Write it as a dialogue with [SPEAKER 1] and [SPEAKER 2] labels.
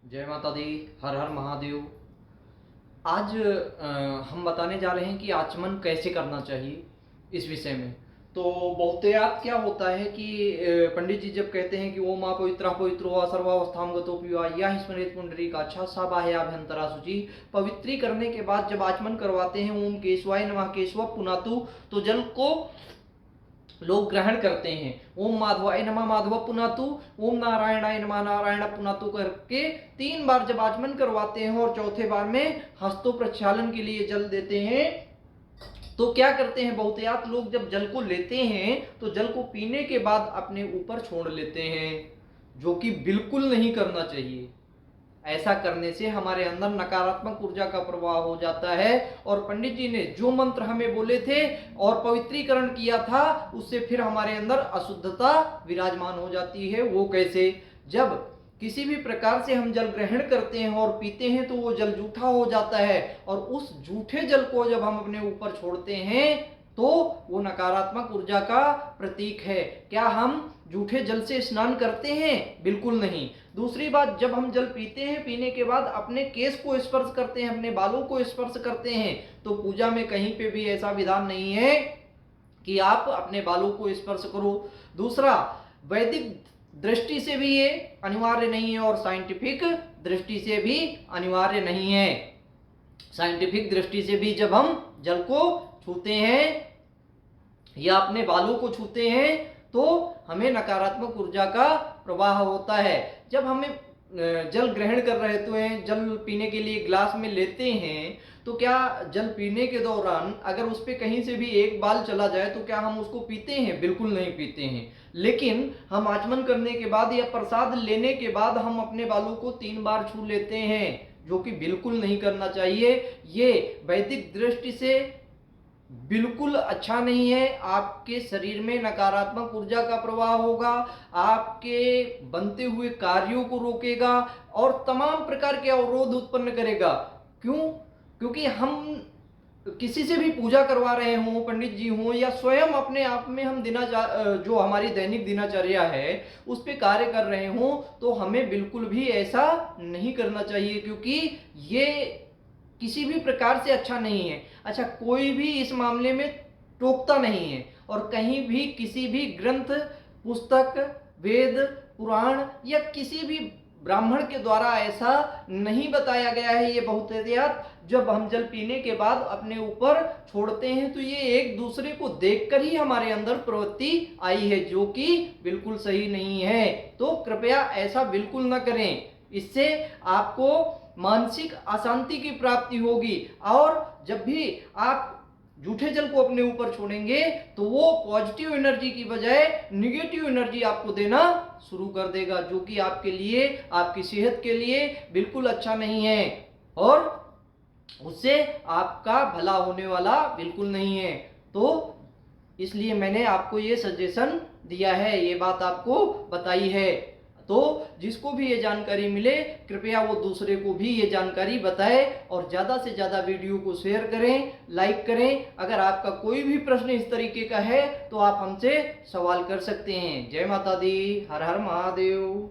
[SPEAKER 1] जय माता दी। हर हर महादेव। आज हम बताने जा रहे हैं कि आचमन कैसे करना चाहिए इस विषय में। तो बहुतायत क्या होता है कि पंडित जी जब कहते हैं कि ओम अपवित्र पवित्रो वा सर्वावस्थाम गतोऽपि वा यः स्मरेत् पुंडरीकाक्षः स बाह्याभ्यंतरा शुचि। पवित्री करने के बाद जब आचमन करवाते हैं ओम केशवाय नमः केशव पुनातु, तो जल को लोग ग्रहण करते हैं। ओम माधवाय नमः माधव पुनातु, ओम नारायणाय नमः नारायण पुनातु करके 3 बार जब आचमन करवाते हैं और चौथे बार में हस्तों प्रक्षालन के लिए जल देते हैं। तो क्या करते हैं बहुतायत लोग, जब जल को लेते हैं तो जल को पीने के बाद अपने ऊपर छोड़ लेते हैं, जो कि बिल्कुल नहीं करना चाहिए। ऐसा करने से हमारे अंदर नकारात्मक ऊर्जा का प्रवाह हो जाता है और पंडित जी ने जो मंत्र हमें बोले थे और पवित्रीकरण किया था, उससे फिर हमारे अंदर अशुद्धता विराजमान हो जाती है। वो कैसे? जब किसी भी प्रकार से हम जल ग्रहण करते हैं और पीते हैं तो वो जल जूठा हो जाता है और उस जूठे जल को जब हम अपने ऊपर छोड़ते हैं तो वो नकारात्मक ऊर्जा का प्रतीक है। क्या हम जूठे जल से स्नान करते हैं? बिल्कुल नहीं। दूसरी बात, जब हम जल पीते हैं, पीने के बाद अपने केश को स्पर्श करते हैं, अपने बालों को स्पर्श करते हैं, तो पूजा में कहीं पे भी ऐसा विधान नहीं है कि आप अपने बालों को स्पर्श करो। दूसरा, वैदिक दृष्टि से भी ये अनिवार्य नहीं है और साइंटिफिक दृष्टि से भी अनिवार्य नहीं है। साइंटिफिक दृष्टि से भी जब हम जल को छूते हैं या अपने बालों को छूते हैं तो हमें नकारात्मक ऊर्जा का प्रवाह होता है। जब हमें जल ग्रहण कर रहे होते हैं, जल पीने के लिए ग्लास में लेते हैं, तो क्या जल पीने के दौरान अगर उस पर कहीं से भी एक बाल चला जाए तो क्या हम उसको पीते हैं? बिल्कुल नहीं पीते हैं। लेकिन हम आचमन करने के बाद या प्रसाद लेने के बाद हम अपने बालों को 3 बार छू लेते हैं, जो कि बिल्कुल नहीं करना चाहिए। ये वैदिक दृष्टि से बिल्कुल अच्छा नहीं है। आपके शरीर में नकारात्मक ऊर्जा का प्रवाह होगा, आपके बनते हुए कार्यों को रोकेगा और तमाम प्रकार के अवरोध उत्पन्न करेगा। क्यों? क्योंकि हम किसी से भी पूजा करवा रहे हों, पंडित जी हों या स्वयं अपने आप में हम जो हमारी दैनिक दिनचर्या है उस पे कार्य कर रहे हों, तो हमें बिल्कुल भी ऐसा नहीं करना चाहिए, क्योंकि ये किसी भी प्रकार से अच्छा नहीं है। अच्छा, कोई भी इस मामले में टोकता नहीं है और कहीं भी किसी भी ग्रंथ, पुस्तक, वेद, पुराण या किसी भी ब्राह्मण के द्वारा ऐसा नहीं बताया गया है। ये बहुतायत जब हम जल पीने के बाद अपने ऊपर छोड़ते हैं तो ये एक दूसरे को देखकर ही हमारे अंदर प्रवृत्ति आई है, जो कि बिल्कुल सही नहीं है। तो कृपया ऐसा बिल्कुल न करें। इससे आपको मानसिक अशांति की प्राप्ति होगी और जब भी आप जूठे जल को अपने ऊपर छोड़ेंगे तो वो पॉजिटिव एनर्जी की बजाय निगेटिव एनर्जी आपको देना शुरू कर देगा, जो कि आपके लिए, आपकी सेहत के लिए बिल्कुल अच्छा नहीं है और उससे आपका भला होने वाला बिल्कुल नहीं है। तो इसलिए मैंने आपको ये सजेशन दिया है, ये बात आपको बताई है। तो जिसको भी ये जानकारी मिले कृपया वो दूसरे को भी ये जानकारी बताए और ज़्यादा से ज़्यादा वीडियो को शेयर करें, लाइक करें। अगर आपका कोई भी प्रश्न इस तरीके का है तो आप हमसे सवाल कर सकते हैं। जय माता दी। हर हर महादेव।